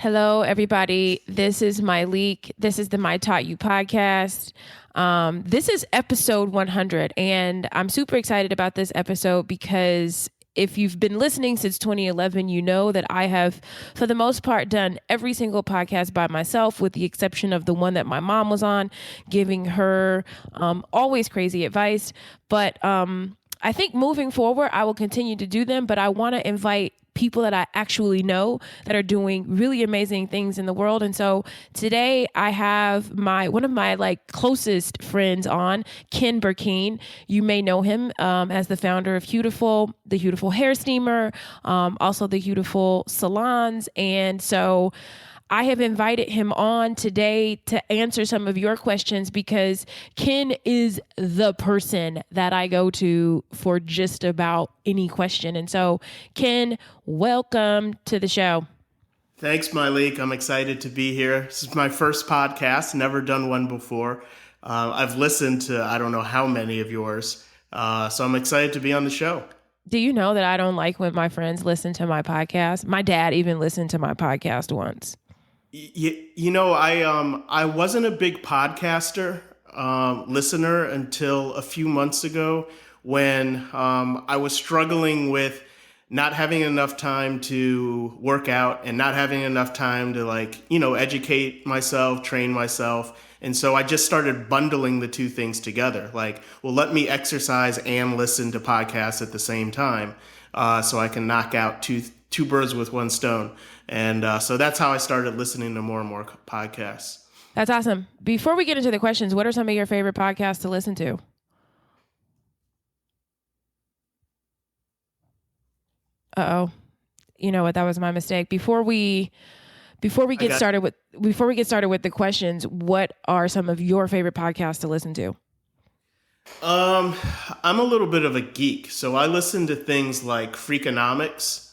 Hello, everybody. This is My Leak. This is the My Taught You podcast. This is episode 100, and I'm super excited about this episode because if you've been listening since 2011, you know that I have, for the most part, done every single podcast by myself, with the exception of the one that my mom was on, giving her always crazy advice. But I think moving forward, I will continue to do them, but I want to invite people that I actually know that are doing really amazing things in the world. And so today I have one of my closest friends on, Ken Burkeen. You may know him as the founder of the Beautiful Hair Steamer, also the Beautiful Salons. And so I have invited him on today to answer some of your questions because Ken is the person that I go to for just about any question. And so, Ken, welcome to the show. Thanks, Malik. I'm excited to be here. This is my first podcast, never done one before. I've listened to I don't know how many of yours, so I'm excited to be on the show. Do you know that I don't like when my friends listen to my podcast? My dad even listened to my podcast once. I wasn't a big podcaster listener until a few months ago when I was struggling with not having enough time to work out and not having enough time to educate myself, train myself. And so I just started bundling the two things together. Let me exercise and listen to podcasts at the same time so I can knock out two birds with one stone. And so that's how I started listening to more and more podcasts. That's awesome. Before we get into the questions, what are some of your favorite podcasts to listen to? Uh-oh. You know what? That was my mistake. Before we get started with the questions, what are some of your favorite podcasts to listen to? I'm a little bit of a geek, so I listen to things like Freakonomics,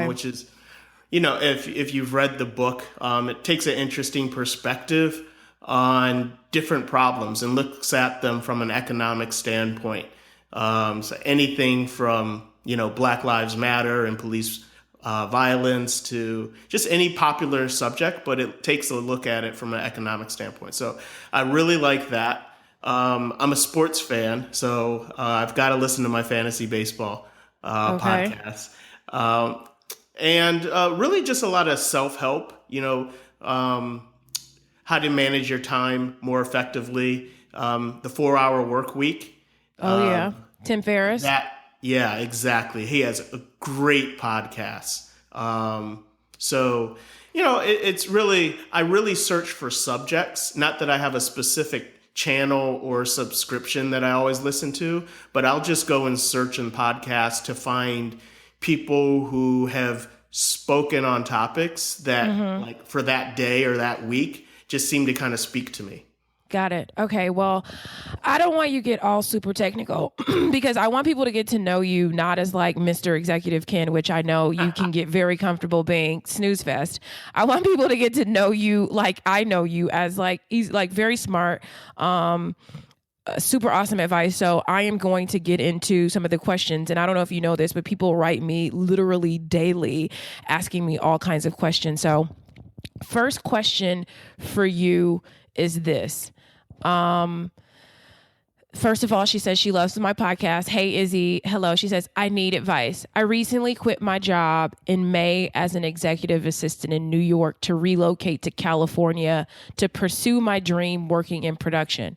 which is, if you've read the book, it takes an interesting perspective on different problems and looks at them from an economic standpoint. So anything from, Black Lives Matter and police violence to just any popular subject, but it takes a look at it from an economic standpoint. So I really like that. I'm a sports fan, so I've got to listen to my fantasy baseball podcast. And really just a lot of self-help, how to manage your time more effectively, the 4-hour work week. Tim Ferriss. Yeah, exactly. He has a great podcast. It's really, I really search for subjects, not that I have a specific channel or subscription that I always listen to, but I'll just go and search in podcasts to find people who have spoken on topics that for that day or that week just seem to kind of speak to me. Got it. Okay. Well, I don't want you to get all super technical because I want people to get to know you not as like Mr. Executive Ken, which I know you can get very comfortable being snooze fest. I want people to get to know you like I know you as he's very smart, super awesome advice. So I am going to get into some of the questions, and I don't know if you know this, but people write me literally daily asking me all kinds of questions. So first question for you is this. First of all, she says she loves my podcast. Hey, Izzy. Hello. She says, I need advice. I recently quit my job in May as an executive assistant in New York to relocate to California to pursue my dream working in production.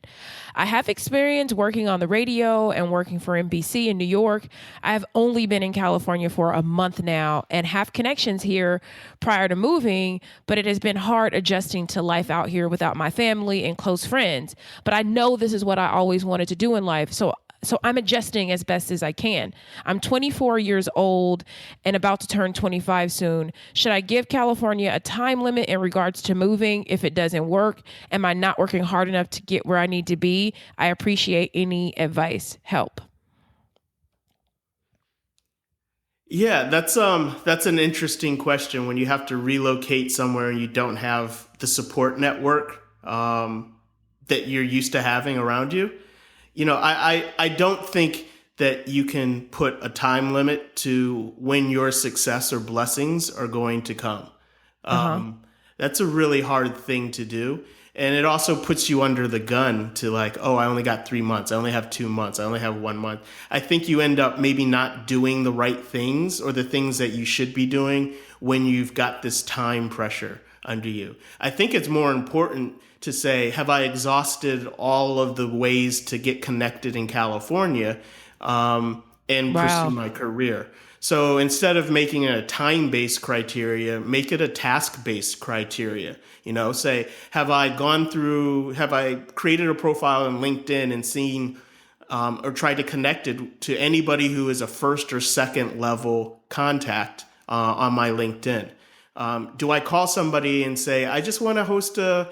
I have experience working on the radio and working for NBC in New York. I have only been in California for a month now and have connections here prior to moving, but it has been hard adjusting to life out here without my family and close friends. But I know this is what I always wanted to do in life. So I'm adjusting as best as I can. I'm 24 years old and about to turn 25 soon. Should I give California a time limit in regards to moving if it doesn't work? Am I not working hard enough to get where I need to be? I appreciate any advice. Help. Yeah, that's an interesting question when you have to relocate somewhere and you don't have the support network that you're used to having around you. I don't think that you can put a time limit to when your success or blessings are going to come. That's a really hard thing to do. And it also puts you under the gun to like, oh, I only got 3 months. I only have 2 months. I only have 1 month. I think you end up maybe not doing the right things or the things that you should be doing when you've got this time pressure under you. I think it's more important to say, have I exhausted all of the ways to get connected in California and pursue Wow. my career? So instead of making it a time-based criteria, make it a task-based criteria. Say, have I created a profile on LinkedIn and seen or tried to connect it to anybody who is a first or second level contact on my LinkedIn? Do I call somebody and say, I just want to host a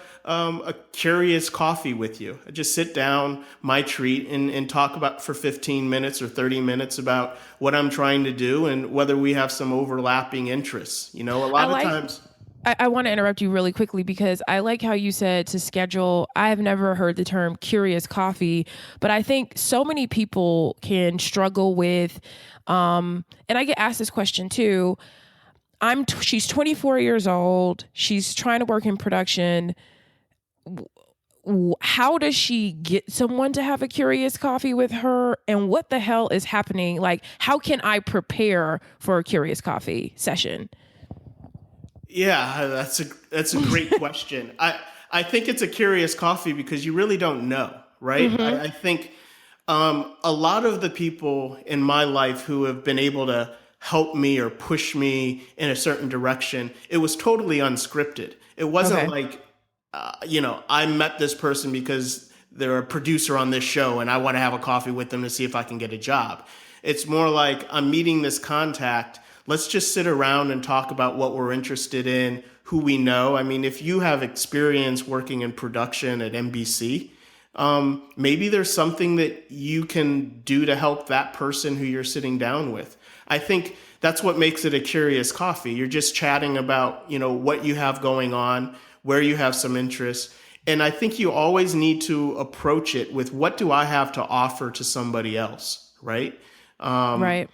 curious coffee with you? I just sit down, my treat, and talk about for 15 minutes or 30 minutes about what I'm trying to do and whether we have some overlapping interests. A I lot of like times. I want to interrupt you really quickly because I like how you said to schedule. I've never heard the term curious coffee, but I think so many people can struggle with, and I get asked this question too. She's 24 years old. She's trying to work in production. How does she get someone to have a curious coffee with her? And what the hell is happening? Like, how can I prepare for a curious coffee session? Yeah, that's a great question. I think it's a curious coffee because you really don't know, right? I think a lot of the people in my life who have been able to help me or push me in a certain direction, it was totally unscripted. It wasn't Okay. like, I met this person because they're a producer on this show and I want to have a coffee with them to see if I can get a job. It's more like I'm meeting this contact. Let's just sit around and talk about what we're interested in, who we know. I mean, if you have experience working in production at NBC, maybe there's something that you can do to help that person who you're sitting down with. I think that's what makes it a curious coffee. You're just chatting about, what you have going on, where you have some interest. And I think you always need to approach it with what do I have to offer to somebody else, right? Right.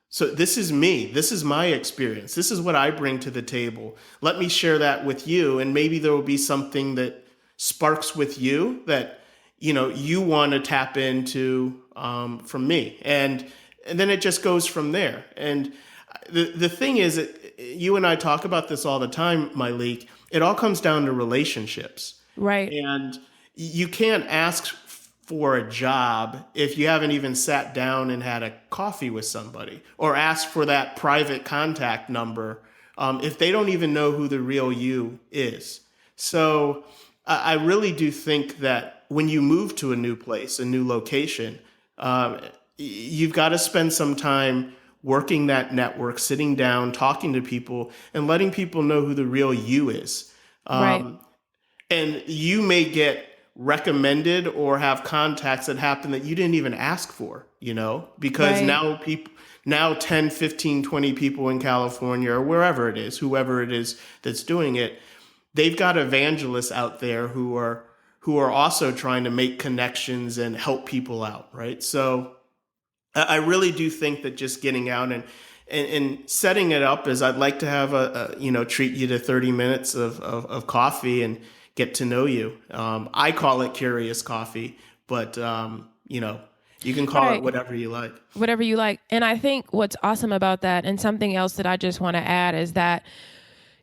So this is me. This is my experience. This is what I bring to the table. Let me share that with you. And maybe there will be something that sparks with you that, you want to tap into from me. And then it just goes from there. And the thing is, you and I talk about this all the time, Myleik. It all comes down to relationships. Right. And you can't ask for a job if you haven't even sat down and had a coffee with somebody, or ask for that private contact number if they don't even know who the real you is. So I really do think that when you move to a new place, a new location, you've got to spend some time working that network, sitting down, talking to people, and letting people know who the real you is. Right. And you may get recommended or have contacts that happen that you didn't even ask for, because Right. now 10, 15, 20 people in California or wherever it is, whoever it is that's doing it, they've got evangelists out there who are also trying to make connections and help people out, right? So I really do think that just getting out and setting it up is I'd like to have treat you to 30 minutes of coffee and get to know you. I call it curious coffee, but you can call it Right. whatever you like. Whatever you like. And I think what's awesome about that, and something else that I just want to add, is that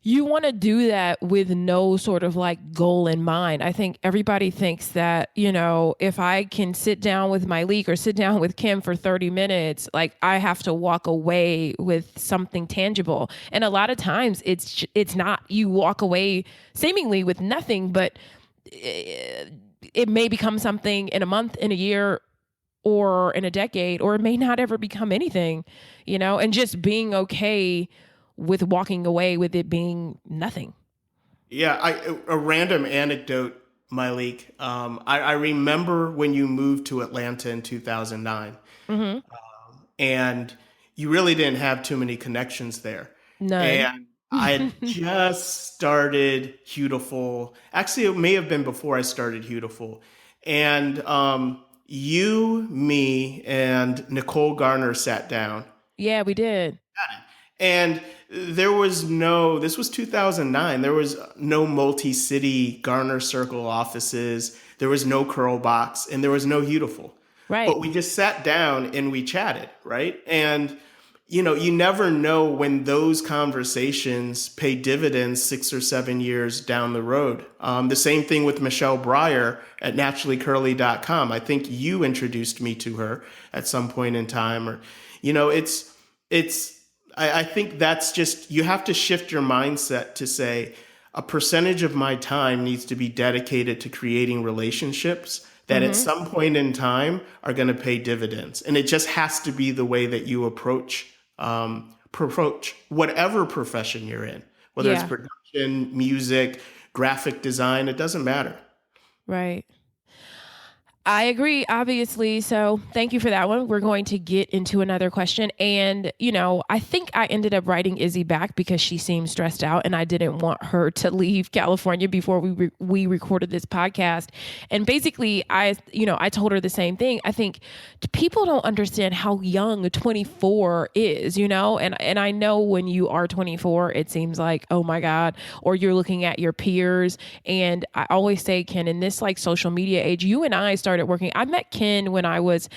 you want to do that with no sort of like goal in mind. I think everybody thinks that, if I can sit down with Myleik or sit down with Kim for 30 minutes, like I have to walk away with something tangible. And a lot of times it's not. You walk away seemingly with nothing, but it may become something in a month, in a year, or in a decade, or it may not ever become anything, and just being okay with walking away with it being nothing. Yeah, a random anecdote, Myleik. I remember when you moved to Atlanta in 2009, Mm-hmm. and you really didn't have too many connections there. None. And I had just started Beautiful. Actually, it may have been before I started Beautiful. And you, me, and Nicole Garner sat down. Yeah, we did. And this was 2009. There was no multi-city Garner Circle offices. There was no Curl Box, and there was no Beautiful. Right. But we just sat down and we chatted, right? And, you never know when those conversations pay dividends 6 or 7 years down the road. The same thing with Michelle Breyer at naturallycurly.com. I think you introduced me to her at some point in time. Or, I think that's just, you have to shift your mindset to say a percentage of my time needs to be dedicated to creating relationships that at some point in time are going to pay dividends. And it just has to be the way that you approach whatever profession you're in, whether it's production, music, graphic design, it doesn't matter. Right. I agree, obviously. So thank you for that one. We're going to get into another question. And, I think I ended up writing Izzy back because she seemed stressed out and I didn't want her to leave California before we recorded this podcast. And basically, I told her the same thing. I think people don't understand how young 24 is, and I know when you are 24, it seems like, oh my God, or you're looking at your peers. And I always say, Ken, in this social media age, you and I started working. I met Ken when I was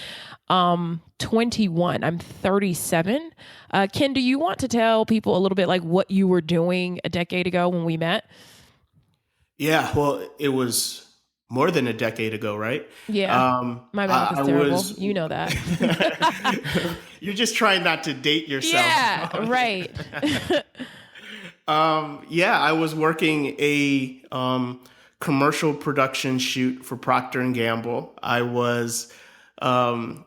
21. I'm 37. Ken, do you want to tell people a little bit what you were doing a decade ago when we met? Yeah, well, it was more than a decade ago, right? Yeah. My math is terrible. You know that. You're just trying not to date yourself. Yeah, right. I was working a commercial production shoot for Procter & Gamble. I was an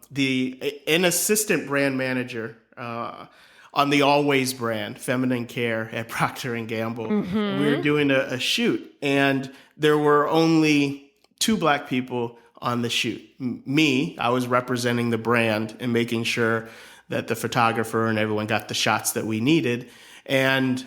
assistant brand manager on the Always brand, feminine care at Procter & Gamble. Mm-hmm. We were doing a shoot, and there were only 2 Black people on the shoot. Me, I was representing the brand and making sure that the photographer and everyone got the shots that we needed. And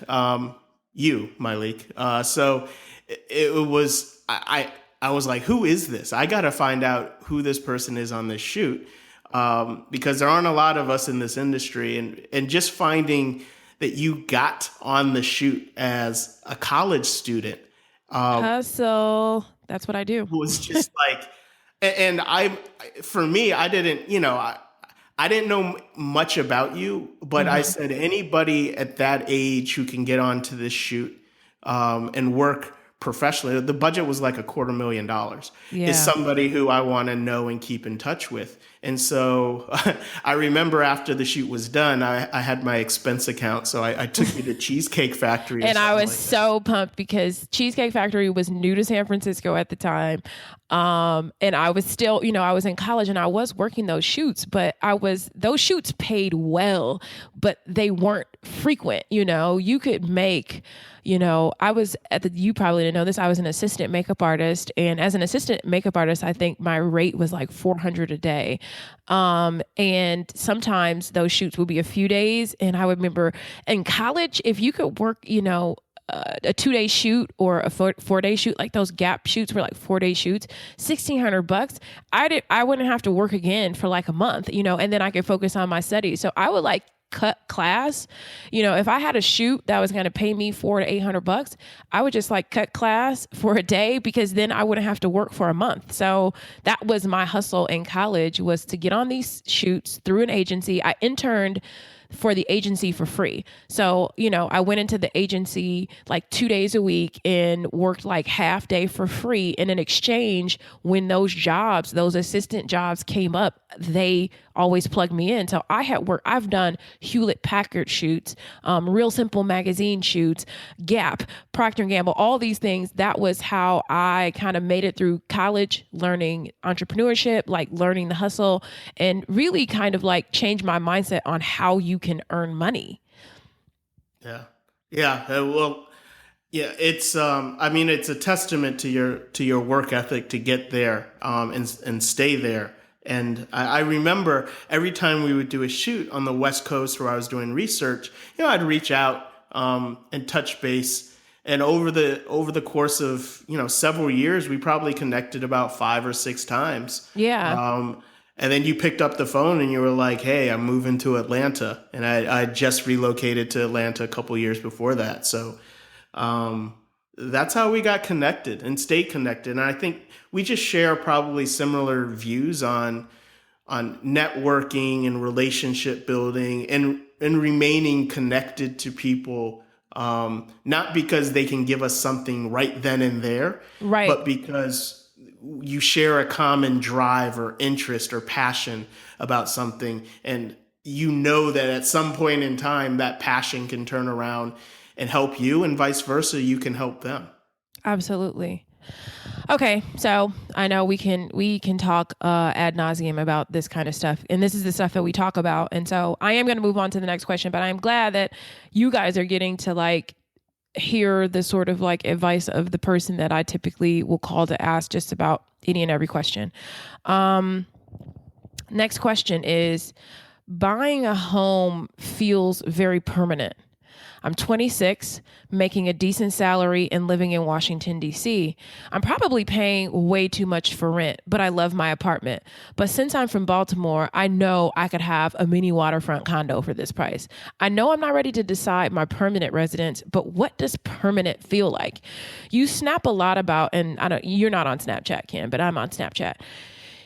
you, Malik. So it was, I was like, who is this? I got to find out who this person is on this shoot, because there aren't a lot of us in this industry. And just finding that you got on the shoot as a college student. Hustle. That's what I do. Was just and for me, I didn't, I didn't know much about you, but I said anybody at that age who can get onto this shoot and work professionally, the budget was like $250,000, is somebody who I want to know and keep in touch with. And so I remember after the shoot was done, I had my expense account. So I took you to Cheesecake Factory. And I was so pumped because Cheesecake Factory was new to San Francisco at the time. And I was still, I was in college and I was working those shoots, but those shoots paid well, but they weren't frequent. You could make, I was you probably didn't know this. I was an assistant makeup artist. And as an assistant makeup artist, I think my rate was like $400 a day. And sometimes those shoots would be a few days. And I would remember in college, if you could work, a 2-day shoot or a 4-day shoot, like those Gap shoots were like 4-day shoots, $1,600. I wouldn't have to work again for like a month, and then I could focus on my studies. So I would cut class. If I had a shoot that was going to pay me $400 to $800, I would just cut class for a day, because then I wouldn't have to work for a month. So that was my hustle in college, was to get on these shoots through an agency. I interned for the agency for free. So, I went into the agency 2 days a week and worked half day for free. And in exchange, when those assistant jobs came up, they always plugged me in. So I've done Hewlett Packard shoots, Real Simple magazine shoots, Gap, Procter & Gamble, all these things. That was how I kind of made it through college, learning entrepreneurship, learning the hustle, and really kind of changed my mindset on how you can earn money. Yeah. Well, yeah, it's, it's a testament to your work ethic to get there, and stay there. And I remember every time we would do a shoot on the West Coast where I was doing research, I'd reach out and touch base. And over the course of several years, we probably connected about 5 or 6 times. Yeah. And then you picked up the phone and you were like, hey, I'm moving to Atlanta. And I just relocated to Atlanta a couple years before that. So that's how we got connected and stayed connected. And I think we just share probably similar views on networking and relationship building and remaining connected to people, not because they can give us something right then and there, right, but because you share a common drive or interest or passion about something, and you know that at some point in time that passion can turn around and help you, and vice versa, you can help them. Absolutely. Okay, so I know we can talk ad nauseum about this kind of stuff, and this is the stuff that we talk about. And so I am going to move on to the next question, but I'm glad that you guys are getting to like hear the sort of like advice of the person that I typically will call to ask just about any and every question. Next question is, buying a home feels very permanent. I'm 26, making a decent salary and living in Washington, D.C. I'm probably paying way too much for rent, but I love my apartment. But since I'm from Baltimore, I know I could have a mini waterfront condo for this price. I know I'm not ready to decide my permanent residence, but what does permanent feel like? You snap a lot about, and you're not on Snapchat, Ken, but I'm on Snapchat.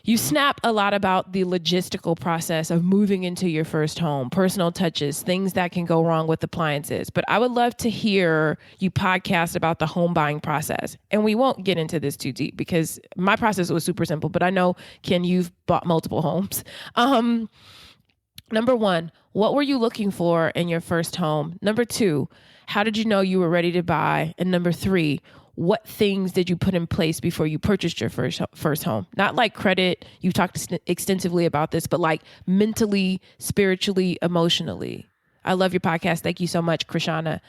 You snap a lot about the logistical process of moving into your first home, personal touches, things that can go wrong with appliances. But I would love to hear you podcast about the home buying process. And we won't get into this too deep because my process was super simple, but I know, Ken, you've bought multiple homes. Number one, what were you looking for in your first home? Number two, how did you know you were ready to buy? And number three, what things did you put in place before you purchased your first home? Not like credit. You talked extensively about this, but like mentally, spiritually, emotionally. I love your podcast. Thank you so much, Krishana.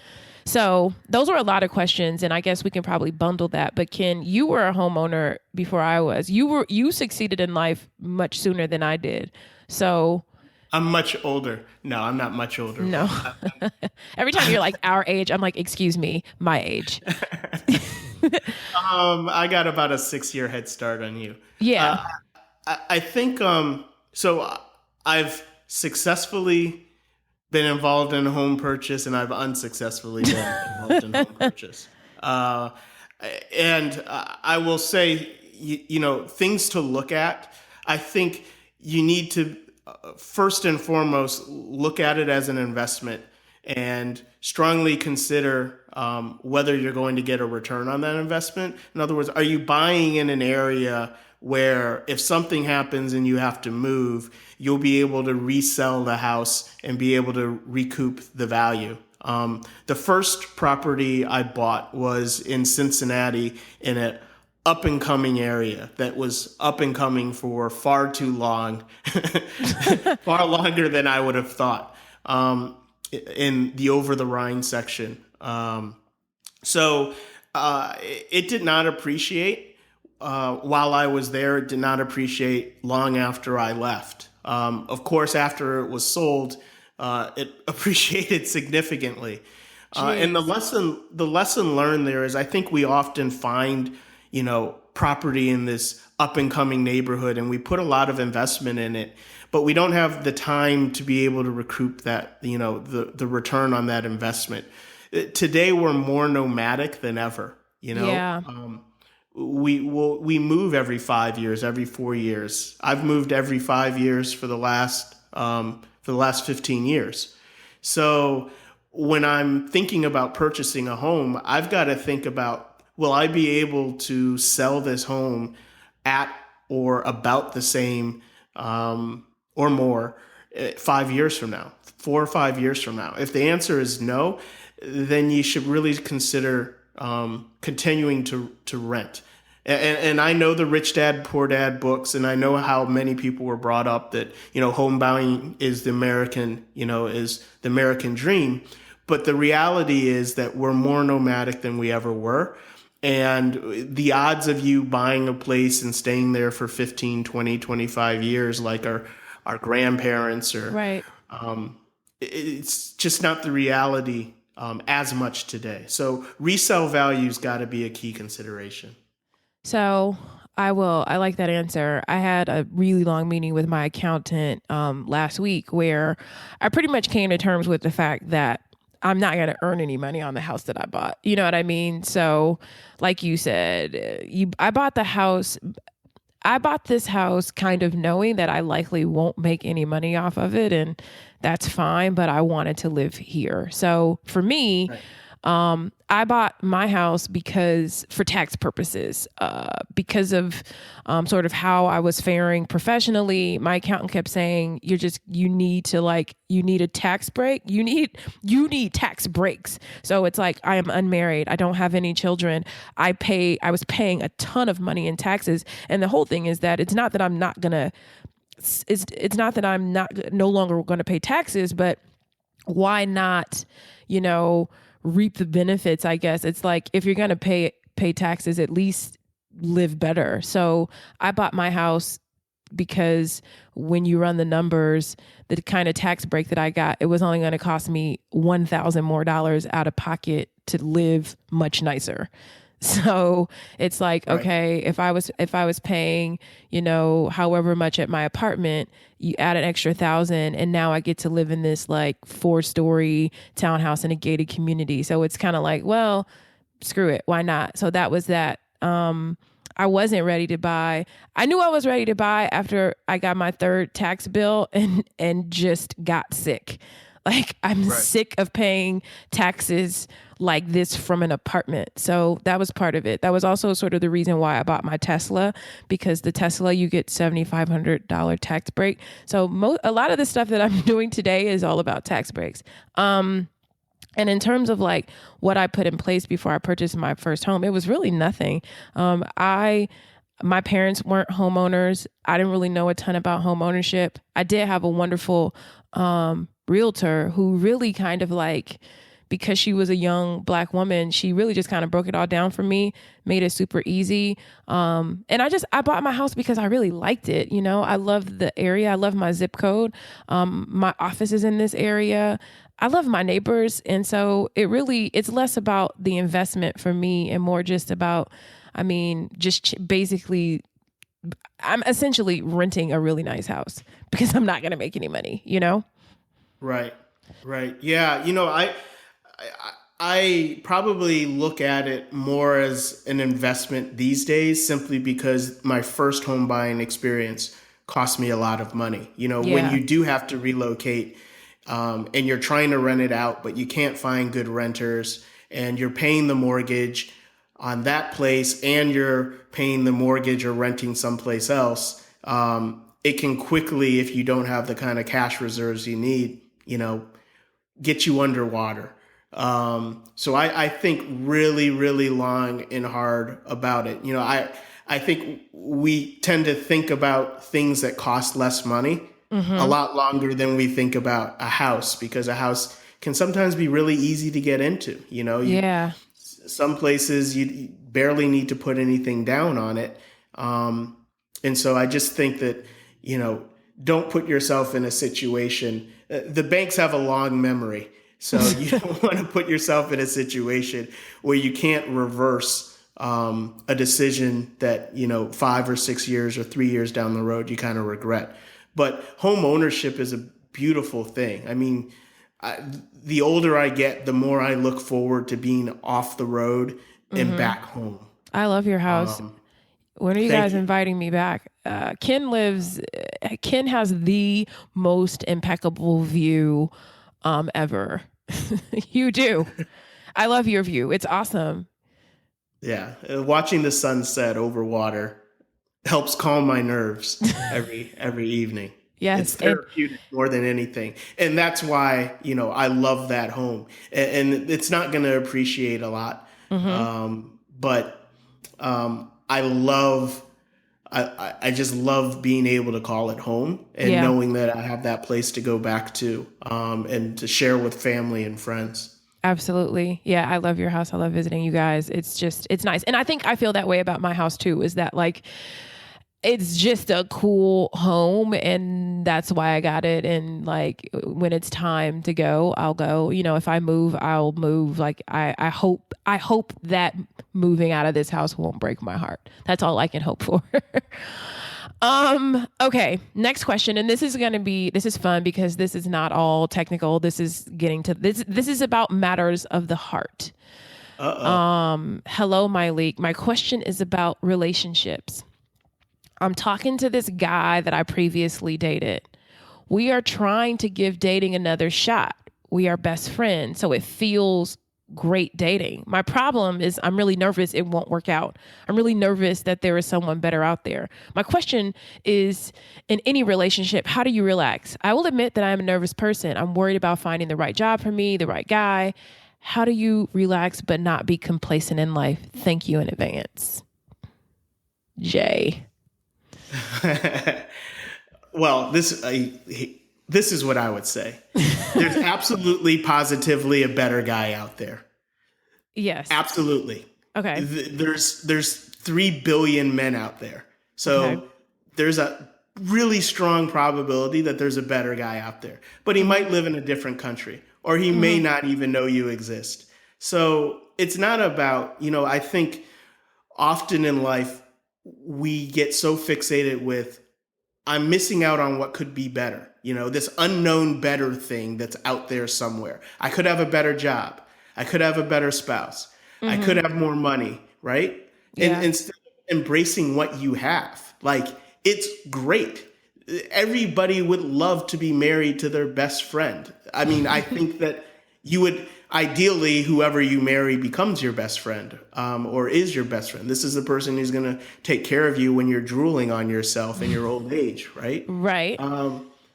So those were a lot of questions, and I guess we can probably bundle that. But Ken, you were a homeowner before I was. You succeeded in life much sooner than I did. So I'm much older. No, I'm not much older. No. Every time you're like our age, I'm like, excuse me, my age. I got about a 6-year head start on you. Yeah. I think, so I've successfully been involved in a home purchase, and I've unsuccessfully been involved in home purchase. And I will say, things to look at. I think you need to, first and foremost, look at it as an investment and strongly consider whether you're going to get a return on that investment. In other words, are you buying in an area where if something happens and you have to move, you'll be able to resell the house and be able to recoup the value? The first property I bought was in Cincinnati in an up-and-coming area that was up-and-coming for far too long, far longer than I would have thought, in the Over the Rhine section. So it did not appreciate while I was there. It did not appreciate long after I left. Of course, after it was sold, it appreciated significantly. And the lesson learned there is, I think we often find, property in this up and coming neighborhood, and we put a lot of investment in it, but we don't have the time to be able to recoup that, the return on that investment. Today, we're more nomadic than ever. Yeah. We move every 5 years, every 4 years. I've moved every 5 years for the last 15 years. So when I'm thinking about purchasing a home, I've got to think about, will I be able to sell this home at or about the same or more 5 years from now, 4 or 5 years from now? If the answer is no, then you should really consider continuing to rent. And I know the Rich Dad, Poor Dad books, and I know how many people were brought up that, home buying is the American dream. But the reality is that we're more nomadic than we ever were. And the odds of you buying a place and staying there for 15, 20, 25 years, like our grandparents, or right. It's just not the reality as much today. So resale value's got to be a key consideration. So I will. I like that answer. I had a really long meeting with my accountant last week where I pretty much came to terms with the fact that I'm not going to earn any money on the house that I bought. You know what I mean? So, like you said, I bought the house. I bought this house kind of knowing that I likely won't make any money off of it, and that's fine, but I wanted to live here. So for me, Right. I bought my house because for tax purposes, because of sort of how I was faring professionally. My accountant kept saying, you need a tax break. You need tax breaks. So it's like, I am unmarried. I don't have any children. I was paying a ton of money in taxes. And the whole thing is that it's not that I'm not going to, it's not that I'm no longer going to pay taxes, but why not, reap the benefits, I guess. It's like, if you're going to pay taxes, at least live better. So I bought my house because when you run the numbers, the kind of tax break that I got, it was only going to cost me $1,000 more out of pocket to live much nicer. So it's like, Right. okay, if I was paying, however much at my apartment, you add an extra 1,000 and now I get to live in this like 4-story townhouse in a gated community. So it's kind of like, well, screw it. Why not? So that was that. I wasn't ready to buy. I knew I was ready to buy after I got my third tax bill and just got sick. Like, I'm Right. sick of paying taxes like this from an apartment. So that was part of it. That was also sort of the reason why I bought my Tesla, because the Tesla, you get $7,500 tax break. So a lot of the stuff that I'm doing today is all about tax breaks. And in terms of like what I put in place before I purchased my first home, it was really nothing. My parents weren't homeowners. I didn't really know a ton about home ownership. I did have a wonderful realtor who really kind of like, because she was a young Black woman, she really just kind of broke it all down for me, made it super easy. And I bought my house because I really liked it. I love the area. I love my zip code. My office is in this area. I love my neighbors. And so it's less about the investment for me and more just about, basically, I'm essentially renting a really nice house because I'm not going to make any money, Right. Right. Yeah. I probably look at it more as an investment these days, simply because my first home buying experience cost me a lot of money. When Yeah. you do have to relocate, and you're trying to rent it out, but you can't find good renters, and you're paying the mortgage on that place, and you're paying the mortgage or renting someplace else, it can quickly, if you don't have the kind of cash reserves you need, get you underwater. So I think really, really long and hard about it. I think we tend to think about things that cost less money a lot longer than we think about a house, because a house can sometimes be really easy to get into. Yeah. Some places you barely need to put anything down on it. And so I just think that, don't put yourself in a situation. The banks have a long memory. So you don't want to put yourself in a situation where you can't reverse a decision that, 5 or 6 years or 3 years down the road, you kind of regret. But home ownership is a beautiful thing. The older I get, the more I look forward to being off the road and back home. I love your house. When are you Thank guys you. inviting me back? Ken has the most impeccable view ever. You do. I love your view. It's awesome. Yeah, watching the sunset over water helps calm my nerves every evening. It's Yes. And therapeutic more than anything. And that's why, I love that home. And it's not going to appreciate a lot. But I just love being able to call it home, and yeah, knowing that I have that place to go back to, and to share with family and friends. absolutely. Yeah. I love your house. I love visiting you guys. It's nice. And I think I feel that way about my house too, is that like, it's just a cool home, and that's why I got it. And like when it's time to go, I'll go. You know, if I move, I'll move. Like I hope that moving out of this house won't break my heart. That's all I can hope for. Okay, next question. And this is fun because this is not all technical. This is getting to this is about matters of the heart. Hello, my leak. My question is about relationships. I'm talking to this guy that I previously dated. We are trying to give dating another shot. We are best friends, so it feels great dating. My problem is I'm really nervous it won't work out. I'm really nervous that there is someone better out there. My question is, in any relationship, how do you relax? I will admit that I'm a nervous person. I'm worried about finding the right job for me, the right guy. How do you relax but not be complacent in life? Thank you in advance. Jay. Well, this is what I would say. There's absolutely, positively a better guy out there. Yes. Absolutely. Okay. There's 3 billion men out there. So there's a really strong probability that there's a better guy out there. But he might live in a different country, or he may not even know you exist. So it's not about, I think often in life, we get so fixated with, I'm missing out on what could be better. This unknown better thing that's out there somewhere. I could have a better job. I could have a better spouse. I could have more money, right? Yeah. And instead of embracing what you have, like, it's great. Everybody would love to be married to their best friend. I mean, I think that you would, ideally, whoever you marry becomes your best friend, or is your best friend. This is the person who's going to take care of you when you're drooling on yourself in your old age, right? Right.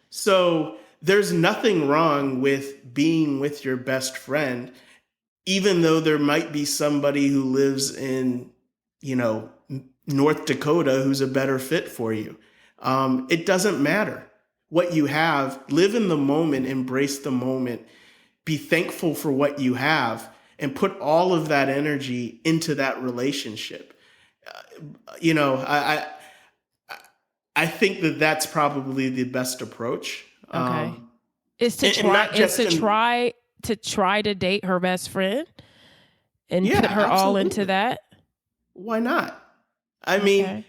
So there's nothing wrong with being with your best friend, even though there might be somebody who lives in, North Dakota who's a better fit for you. It doesn't matter what you have. Live in the moment, embrace the moment. Be thankful for what you have and put all of that energy into that relationship. I think that that's probably the best approach. Okay. Is to try to date her best friend and put her all into that. Why not? I mean,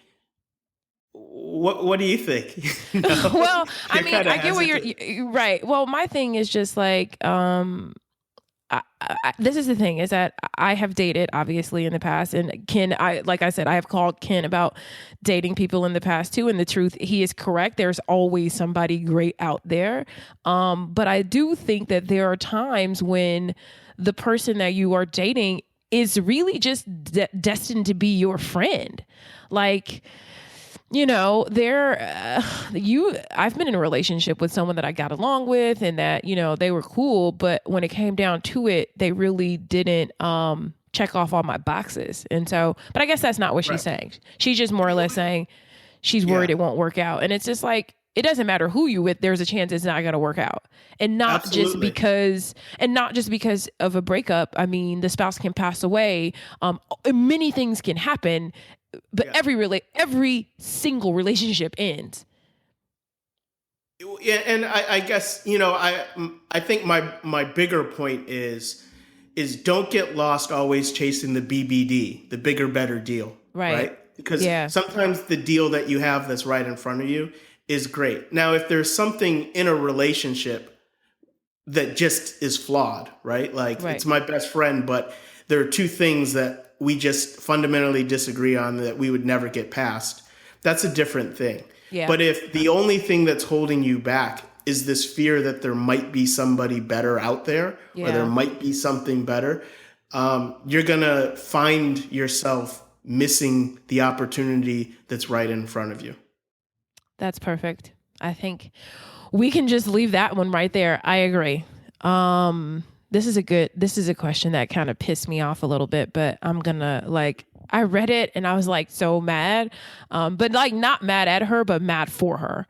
what do you think? Well, I mean, I get what you're right. Well, my thing is just like, this is the thing, is that I have dated obviously in the past, and Ken, like I said, I have called Ken about dating people in the past too. And the truth, he is correct. There's always somebody great out there. But I do think that there are times when the person that you are dating is really just destined to be your friend. Like, I've been in a relationship with someone that I got along with, and that, they were cool, but when it came down to it, they really didn't check off all my boxes. And so, but I guess that's not what she's saying. She's just more or less saying she's worried it won't work out. And it's just like, it doesn't matter who you with, there's a chance it's not going to work out. And not just because of a breakup. I mean, the spouse can pass away. Many things can happen. But every single relationship ends. Yeah, and I guess I think my bigger point is don't get lost always chasing the BBD, the bigger, better deal, right? Because sometimes the deal that you have that's right in front of you is great. Now, if there's something in a relationship that just is flawed, right? Like it's my best friend, but there are 2 things that we just fundamentally disagree on that we would never get past. That's a different thing. Yeah. But if the only thing that's holding you back is this fear that there might be somebody better out there, or there might be something better, you're going to find yourself missing the opportunity that's right in front of you. That's perfect. I think we can just leave that one right there. I agree. This is a question that kind of pissed me off a little bit, but I'm gonna, I read it and I was like so mad, but like not mad at her, but mad for her.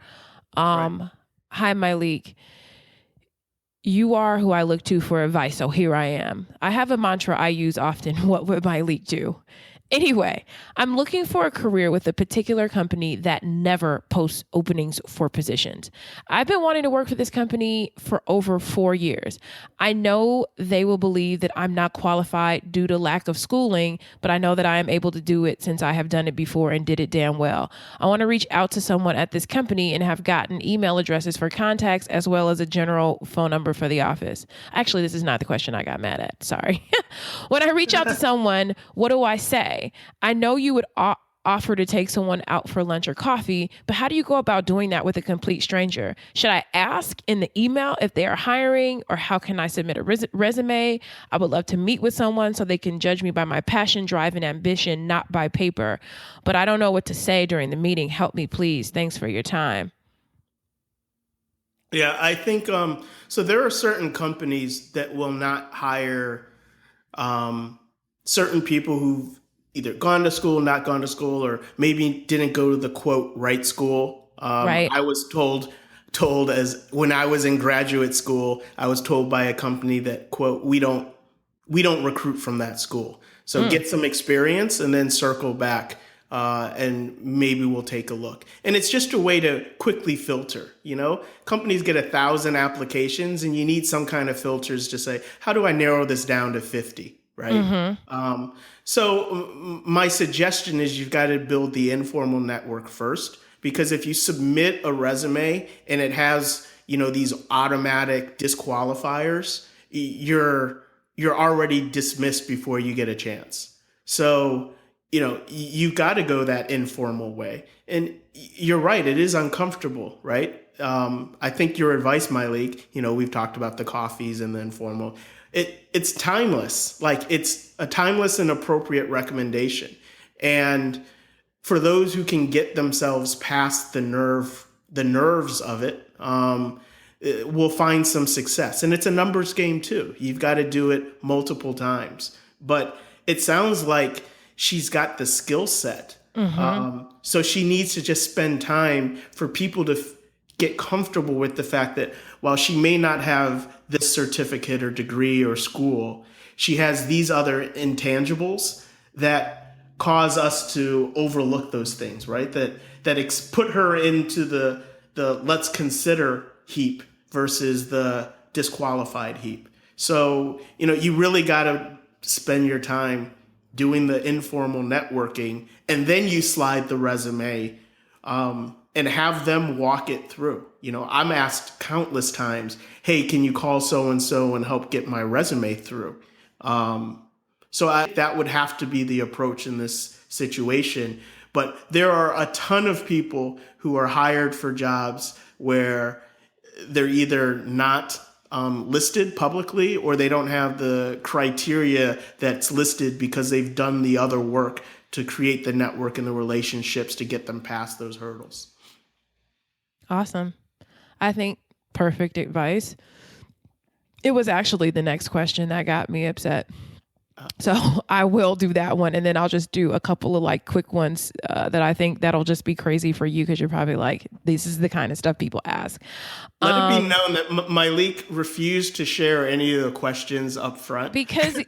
Hi, Malik. You are who I look to for advice, so here I am. I have a mantra I use often. What would Malik do? Anyway, I'm looking for a career with a particular company that never posts openings for positions. I've been wanting to work for this company for over 4 years. I know they will believe that I'm not qualified due to lack of schooling, but I know that I am able to do it since I have done it before and did it damn well. I want to reach out to someone at this company and have gotten email addresses for contacts as well as a general phone number for the office. Actually, this is not the question I got mad at. Sorry. When I reach out to someone, what do I say? I know you would offer to take someone out for lunch or coffee, but how do you go about doing that with a complete stranger? Should I ask in the email if they are hiring, or how can I submit a resume? I would love to meet with someone so they can judge me by my passion, drive, and ambition, not by paper. But I don't know what to say during the meeting. Help me, please. Thanks for your time. Yeah, I think so. There are certain companies that will not hire certain people who've either gone to school, not gone to school, or maybe didn't go to the quote right school. Right. I was told as when I was in graduate school, I was told by a company that quote we don't recruit from that school. So get some experience and then circle back, and maybe we'll take a look. And it's just a way to quickly filter. You know, companies get 1,000 applications, and you need some kind of filters to say, how do I narrow this down to 50? Right. Mm-hmm. So my suggestion is you've got to build the informal network first, because if you submit a resume and it has, these automatic disqualifiers, you're already dismissed before you get a chance. So, you've got to go that informal way. And you're right. It is uncomfortable, right? I think your advice, Myleik, we've talked about the coffees and the informal. It's timeless. Like, it's a timeless and appropriate recommendation. And for those who can get themselves past the nerves of it, will find some success. And it's a numbers game too. You've got to do it multiple times. But it sounds like she's got the skill set. Mm-hmm. So she needs to just spend time for people to get comfortable with the fact that while she may not have this certificate or degree or school, she has these other intangibles that cause us to overlook those things, right? That put her into the let's consider heap versus the disqualified heap. So, you really got to spend your time doing the informal networking, and then you slide the resume, and have them walk it through. I'm asked countless times, hey, can you call so-and-so and help get my resume through? So that would have to be the approach in this situation. But there are a ton of people who are hired for jobs where they're either not listed publicly, or they don't have the criteria that's listed because they've done the other work to create the network and the relationships to get them past those hurdles. Awesome. I think perfect advice. It was actually the next question that got me upset. So I will do that one. And then I'll just do a couple of quick ones that I think that'll just be crazy for you, because you're probably like, this is the kind of stuff people ask. Let it be known that Myleik refused to share any of the questions up front. Because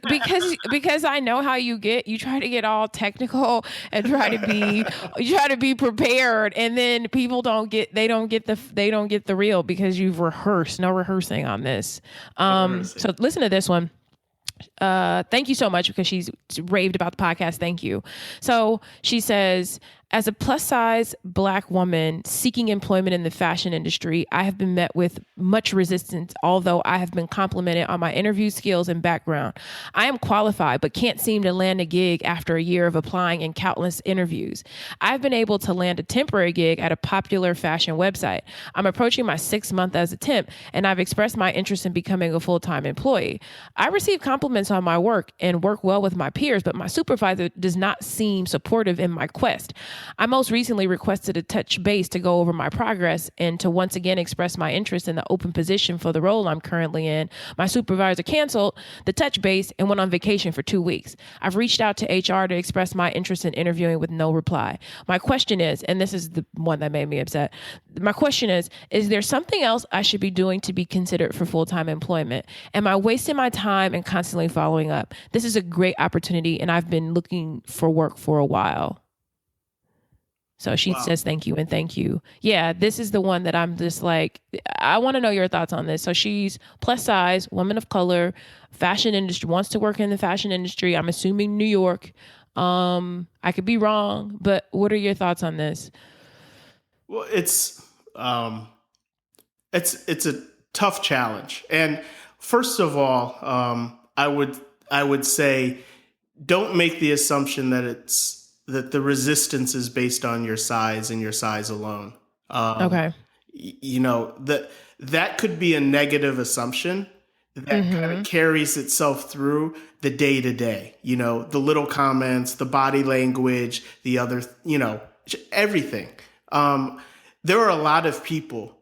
I know how you try to get all technical and try to be prepared. And then people don't get the real, because you've rehearsed. No rehearsing on this. So listen to this one. Thank you so much, because she's raved about the podcast. Thank you. So she says, as a plus size Black woman seeking employment in the fashion industry, I have been met with much resistance, although I have been complimented on my interview skills and background. I am qualified, but can't seem to land a gig after a year of applying in countless interviews. I've been able to land a temporary gig at a popular fashion website. I'm approaching my 6th month as a temp, and I've expressed my interest in becoming a full-time employee. I receive compliments on my work and work well with my peers, but my supervisor does not seem supportive in my quest. I most recently requested a touch base to go over my progress and to once again express my interest in the open position for the role I'm currently in. My supervisor canceled the touch base and went on vacation for 2 weeks. I've reached out to HR to express my interest in interviewing with no reply. My question is, and this is the one that made me upset. My question is there something else I should be doing to be considered for full-time employment? Am I wasting my time and constantly following up? This is a great opportunity, and I've been looking for work for a while. So she says, thank you and thank you. Yeah, this is the one that I'm just like, I want to know your thoughts on this. So she's plus size, woman of color, fashion industry, wants to work in the fashion industry. I'm assuming New York. I could be wrong, but what are your thoughts on this? Well, it's a tough challenge. And first of all, I would say don't make the assumption that the resistance is based on your size and your size alone. Okay. That could be a negative assumption that kind of carries itself through the day to day, the little comments, the body language, the other, everything. There are a lot of people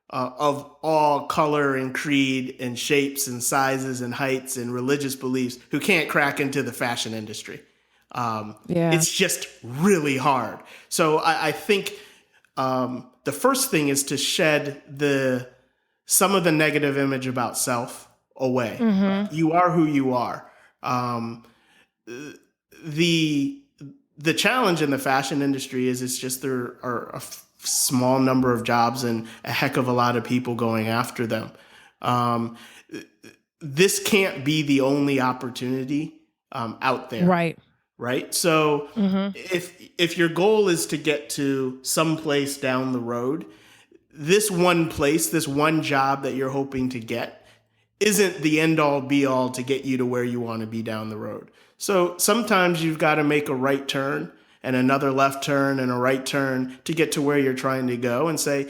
of all color and creed and shapes and sizes and heights and religious beliefs who can't crack into the fashion industry. It's just really hard. So I think the first thing is to shed some of the negative image about self away. You are who you are. The challenge in the fashion industry is it's just there are a small number of jobs and a heck of a lot of people going after them. This can't be the only opportunity out there. Right. So if your goal is to get to some place down the road, this one place, this one job that you're hoping to get isn't the end all be all to get you to where you want to be down the road. So sometimes you've got to make a right turn and another left turn and a right turn to get to where you're trying to go and say,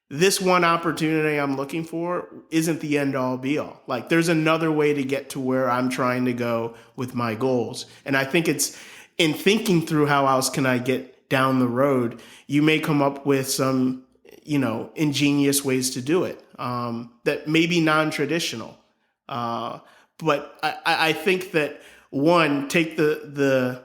this one opportunity I'm looking for isn't the end all be all. Like there's another way to get to where I'm trying to go with my goals. And I think it's in thinking through how else can I get down the road, you may come up with some, ingenious ways to do it that may be non-traditional. But I think that one, take the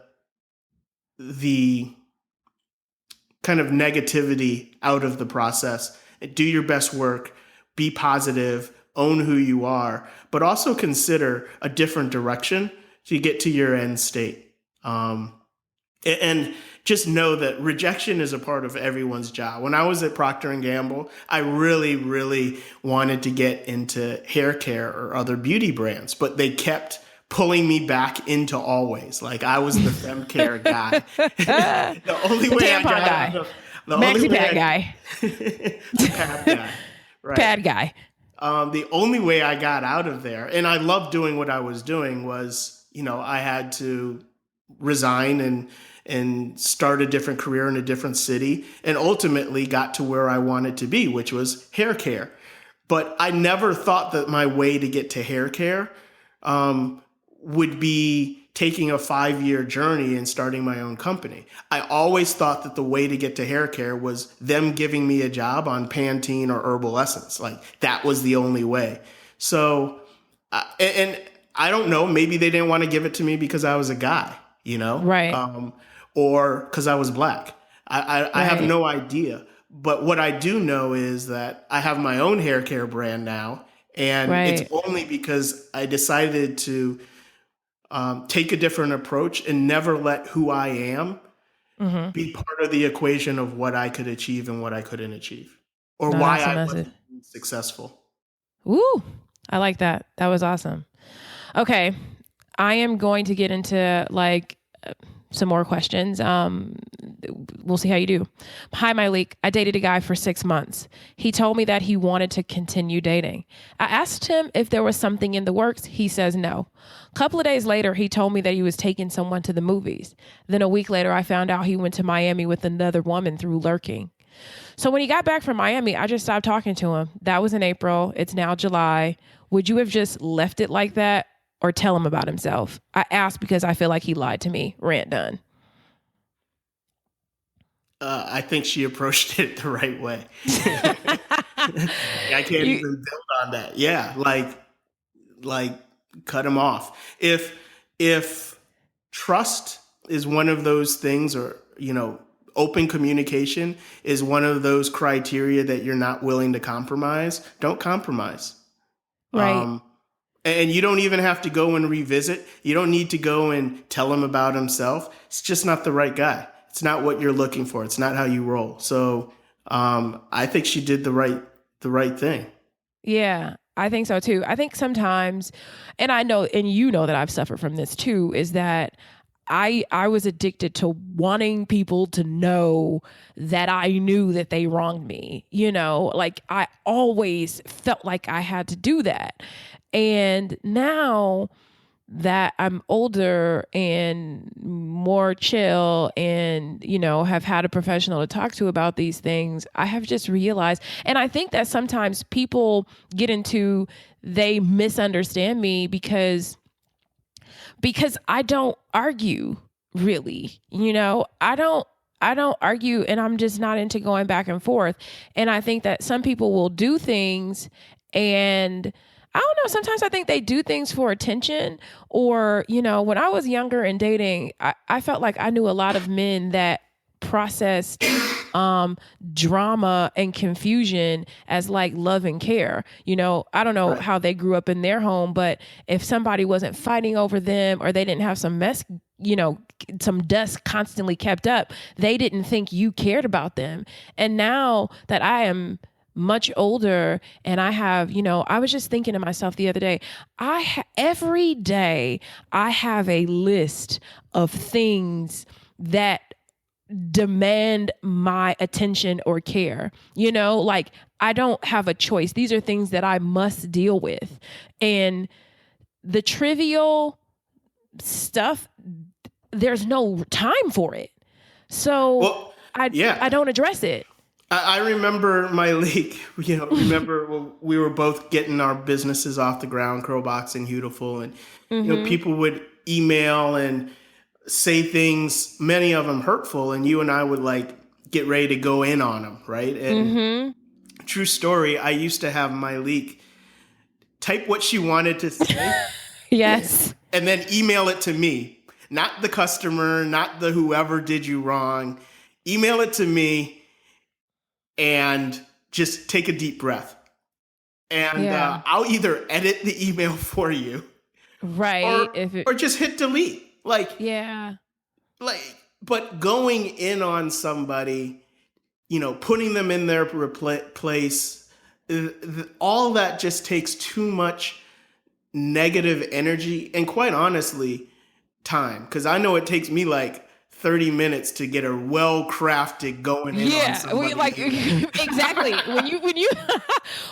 kind of negativity out of the process. Do your best work, be positive, own who you are, but also consider a different direction to get to your end state. And just know that rejection is a part of everyone's job. When I was at Procter & Gamble, I really, really wanted to get into hair care or other beauty brands, but they kept pulling me back into Always. Like I was the fem care guy. The only way I got out of the Maxi pad guy. The pad guy. Right. Pad guy. The only way I got out of there, and I loved doing what I was doing, was, I had to resign and start a different career in a different city, and ultimately got to where I wanted to be, which was hair care. But I never thought that my way to get to hair care would be taking a 5-year journey and starting my own company. I always thought that the way to get to hair care was them giving me a job on Pantene or Herbal Essence. Like that was the only way. So, and I don't know, maybe they didn't want to give it to me because I was a guy, Right. Or because I was black. I have no idea. But what I do know is that I have my own hair care brand now. And it's only because I decided to take a different approach and never let who I am be part of the equation of what I could achieve and what I couldn't achieve, or why I wasn't successful. Ooh, I like that. That was awesome. Okay. I am going to get into some more questions. We'll see how you do. Hi, Malik. I dated a guy for 6 months. He told me that he wanted to continue dating. I asked him if there was something in the works. He says no. A couple of days later, he told me that he was taking someone to the movies. Then a week later, I found out he went to Miami with another woman through lurking. So when he got back from Miami, I just stopped talking to him. That was in April. It's now July. Would you have just left it like that or tell him about himself? I asked because I feel like he lied to me. Rant done. I think she approached it the right way. I can't even build on that. Yeah, like cut him off. If trust is one of those things, or open communication is one of those criteria that you're not willing to compromise, don't compromise. Right. And you don't even have to go and revisit. You don't need to go and tell him about himself. It's just not the right guy. It's not what you're looking for. It's not how you roll. So I think she did the right thing. Yeah, I think so too. I think sometimes, and I know, and you know that I've suffered from this too, is that I was addicted to wanting people to know that I knew that they wronged me. Like I always felt like I had to do that. And now that I'm older and more chill and, have had a professional to talk to about these things, I have just realized, and I think that sometimes people they misunderstand me because I don't argue really, I don't argue, and I'm just not into going back and forth. And I think that some people will do things, and I don't know, sometimes I think they do things for attention, or, when I was younger and dating, I felt like I knew a lot of men that processed drama and confusion as like love and care. I don't know how they grew up in their home, but if somebody wasn't fighting over them, or they didn't have some mess, some dust constantly kept up, they didn't think you cared about them. And now that I am much older and I have, I was just thinking to myself the other day, every day I have a list of things that demand my attention or care. Like I don't have a choice. These are things that I must deal with. And the trivial stuff, there's no time for it. So I don't address it. I remember my leak, remember when we were both getting our businesses off the ground, Curlbox and Beautiful, and people would email and say things, many of them hurtful, and you and I would like get ready to go in on them, right? And true story, I used to have my leak type what she wanted to say. Yes. And then email it to me, not the customer, not the whoever did you wrong. Email it to me and just take a deep breath. And I'll either edit the email for you, right, or just hit delete. But going in on somebody, putting them in their place, all that just takes too much negative energy and, quite honestly, time. Because I know it takes me like 30 minutes to get a well-crafted going in on somebody. Exactly. when you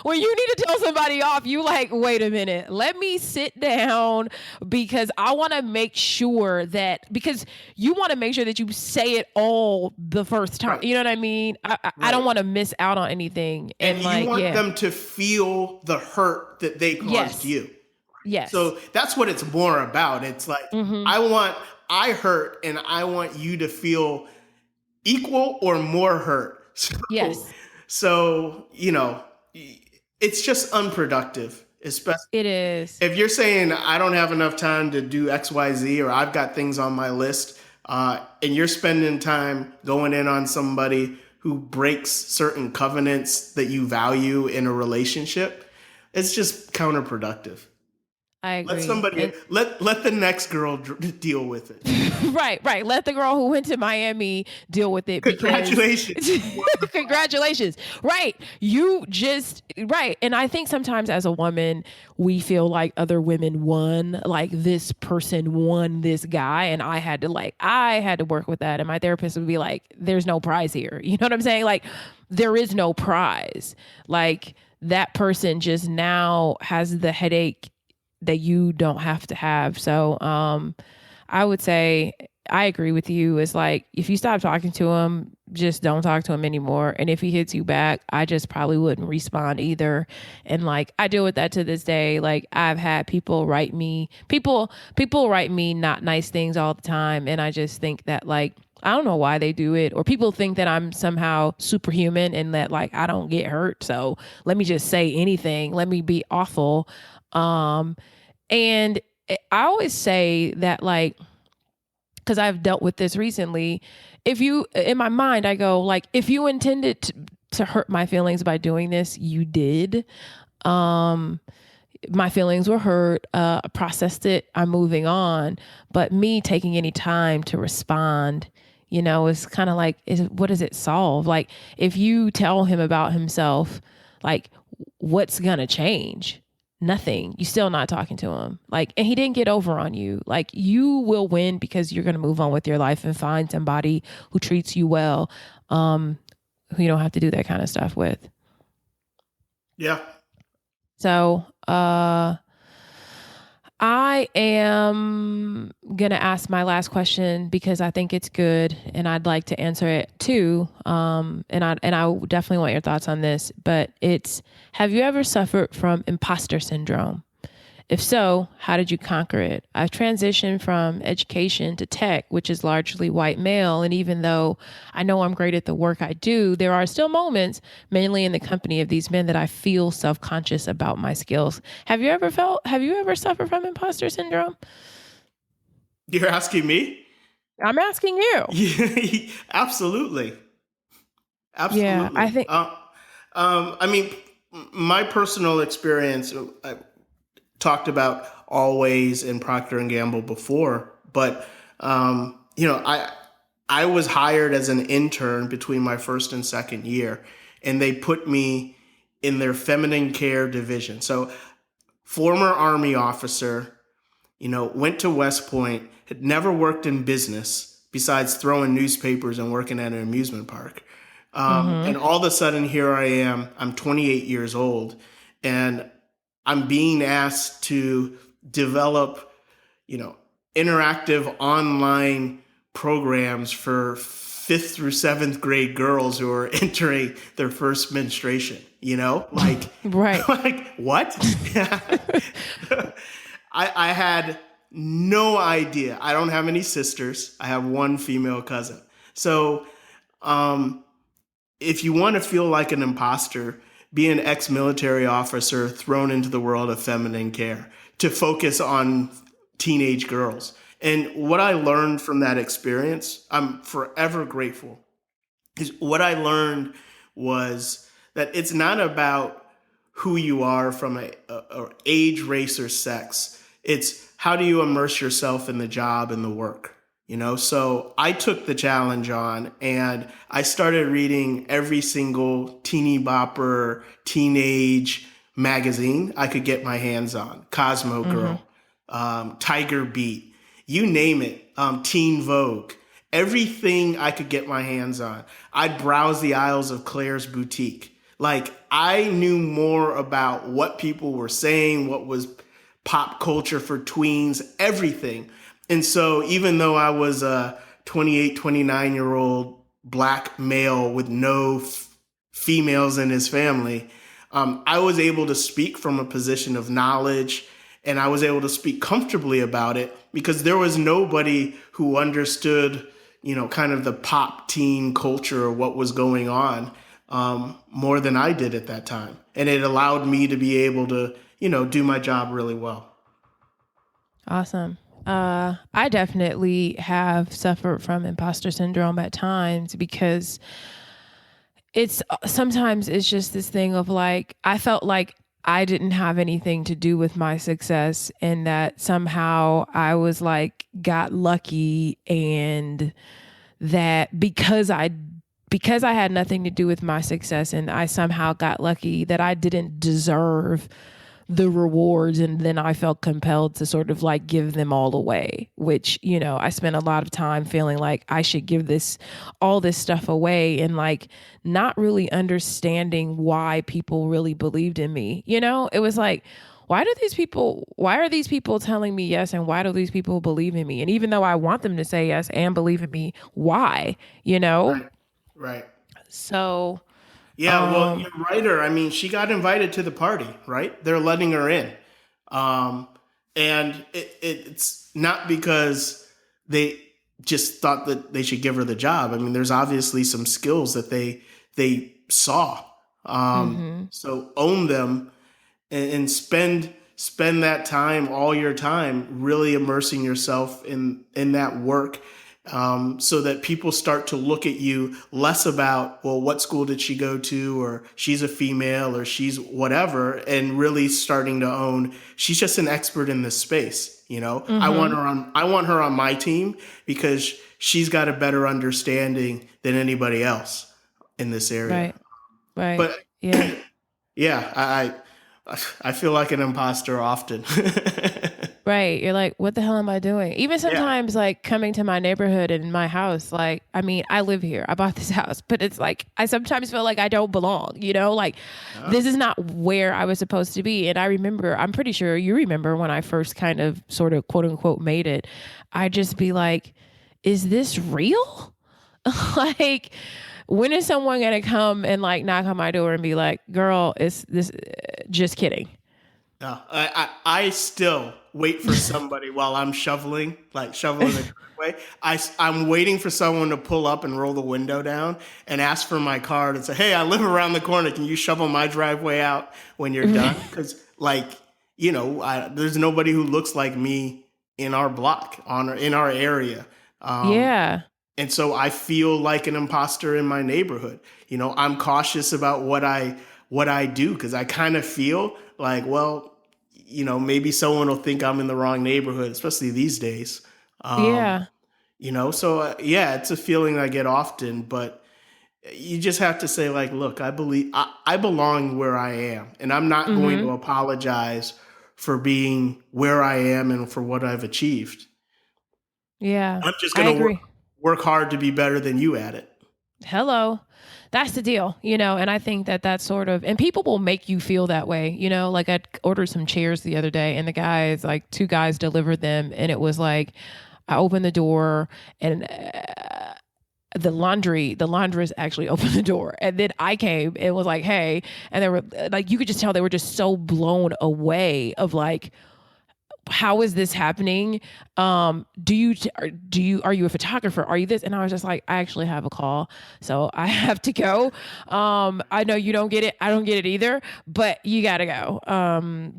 when you need to tell somebody off, you like, wait a minute, let me sit down, because I want to make sure because you want to make sure that you say it all the first time. Right. You know what I mean? I don't want to miss out on anything. And you want them to feel the hurt that they caused you. Yes. So that's what it's more about. It's like, I hurt and I want you to feel equal or more hurt. So, it's just unproductive, especially. It is. If you're saying I don't have enough time to do X, Y, Z, or I've got things on my list, and you're spending time going in on somebody who breaks certain covenants that you value in a relationship, it's just counterproductive. I agree. Let the next girl deal with it. Right. Let the girl who went to Miami deal with it. Congratulations. Congratulations. Right. And I think sometimes as a woman, we feel like other women won, like this person won this guy, and I had to work with that. And my therapist would be like, there's no prize here. You know what I'm saying? Like, there is no prize. Like, that person just now has the headache that you don't have to have. So I would say I agree with you. It's like, if you stop talking to him, just don't talk to him anymore. And if he hits you back, I just probably wouldn't respond either. And like, I deal with that to this day. Like, I've had people write me not nice things all the time. And I just think that, like, I don't know why they do it, or people think that I'm somehow superhuman and that like I don't get hurt. So let me just say anything. Let me be awful. And I always say that like, because I've dealt with this recently, if you, in my mind, I go like, if you intended to hurt my feelings by doing this, you did. My feelings were hurt, processed it, I'm moving on. But me taking any time to respond, is kind of like, what does it solve? Like, if you tell him about himself, like, what's gonna change? Nothing. You still not talking to him. Like, and he didn't get over on you. Like, you will win because you're gonna move on with your life and find somebody who treats you well, who you don't have to do that kind of stuff with. Yeah. So, I am going to ask my last question because I think it's good and I'd like to answer it too. And I definitely want your thoughts on this, but have you ever suffered from imposter syndrome? If so, how did you conquer it? I've transitioned from education to tech, which is largely white male. And even though I know I'm great at the work I do, there are still moments, mainly in the company of these men, that I feel self-conscious about my skills. Have you ever suffered from imposter syndrome? You're asking me? I'm asking you. Yeah, absolutely. Absolutely. Yeah, I think. I mean, my personal experience, I talked about Always and Procter and Gamble before, but I was hired as an intern between my first and second year, and they put me in their feminine care division. So, former Army officer, went to West Point, had never worked in business besides throwing newspapers and working at an amusement park. And all of a sudden, here I am. I'm 28 years old, and I'm being asked to develop, interactive online programs for 5th through 7th grade girls who are entering their first menstruation, like, right. Like what? I had no idea. I don't have any sisters. I have one female cousin. So, if you want to feel like an imposter, be an ex-military officer thrown into the world of feminine care to focus on teenage girls. And what I learned from that experience, I'm forever grateful, is what I learned was that it's not about who you are from a age, race, or sex. It's how do you immerse yourself in the job and the work. So I took the challenge on and I started reading every single teeny bopper teenage magazine I could get my hands on. Cosmo Girl, Tiger Beat, you name it, Teen Vogue, everything I could get my hands on. I'd browse the aisles of Claire's boutique. Like, I knew more about what people were saying, what was pop culture for tweens, everything. And so even though I was a 28, 29-year-old black male with no females in his family, I was able to speak from a position of knowledge, and I was able to speak comfortably about it because there was nobody who understood, kind of the pop teen culture or what was going on more than I did at that time. And it allowed me to be able to, do my job really well. Awesome. I definitely have suffered from imposter syndrome at times because sometimes it's just this thing of like, I felt like I didn't have anything to do with my success and that somehow I was like, got lucky, and that because I had nothing to do with my success and I somehow got lucky, that I didn't deserve the rewards, and then I felt compelled to sort of like give them all away, which, I spent a lot of time feeling like I should give all this stuff away, and like not really understanding why people really believed in me. It was like, why are these people telling me yes, and why do these people believe in me? And even though I want them to say yes and believe in me, why? Right. So yeah, well, your writer, I mean, she got invited to the party, right? They're letting her in. And it's not because they just thought that they should give her the job. I mean, there's obviously some skills that they saw. So own them and spend that time, all your time, really immersing yourself in that work, so that people start to look at you less about, well, what school did she go to, or she's a female, or she's whatever, and really starting to own, she's just an expert in this space. I want her on my team because she's got a better understanding than anybody else in this area. Right. But yeah. Yeah, I feel like an imposter often. Right. You're like, what the hell am I doing? Even sometimes like coming to my neighborhood and my house, like, I mean, I live here. I bought this house, but it's like, I sometimes feel like I don't belong, like this is not where I was supposed to be. And I remember, I'm pretty sure you remember when I first kind of sort of quote unquote made it, I'd just be like, is this real? Like, when is someone going to come and like knock on my door and be like, girl, is this just kidding? No, I still wait for somebody while I'm shoveling the driveway. I'm waiting for someone to pull up and roll the window down and ask for my card and say, hey, I live around the corner. Can you shovel my driveway out when you're done? Because there's nobody who looks like me in our block, in our area. And so I feel like an imposter in my neighborhood. I'm cautious about what I do because I kind of feel like, well, maybe someone will think I'm in the wrong neighborhood, especially these days. So it's a feeling I get often, but you just have to say like, look, I believe I belong where I am, and I'm not going to apologize for being where I am and for what I've achieved. Yeah. I'm just going to work hard to be better than you at it. Hello. That's the deal, and I think that's sort of, and people will make you feel that way, like I ordered some chairs the other day and the guys, like 2 guys delivered them. And it was like, I opened the door and the laundress actually opened the door. And then I came and was like, hey, and they were like, you could just tell they were just so blown away of like, how is this happening? Are you a photographer? Are you this? And I was just like, I actually have a call, so I have to go. I know you don't get it. I don't get it either, but you gotta go.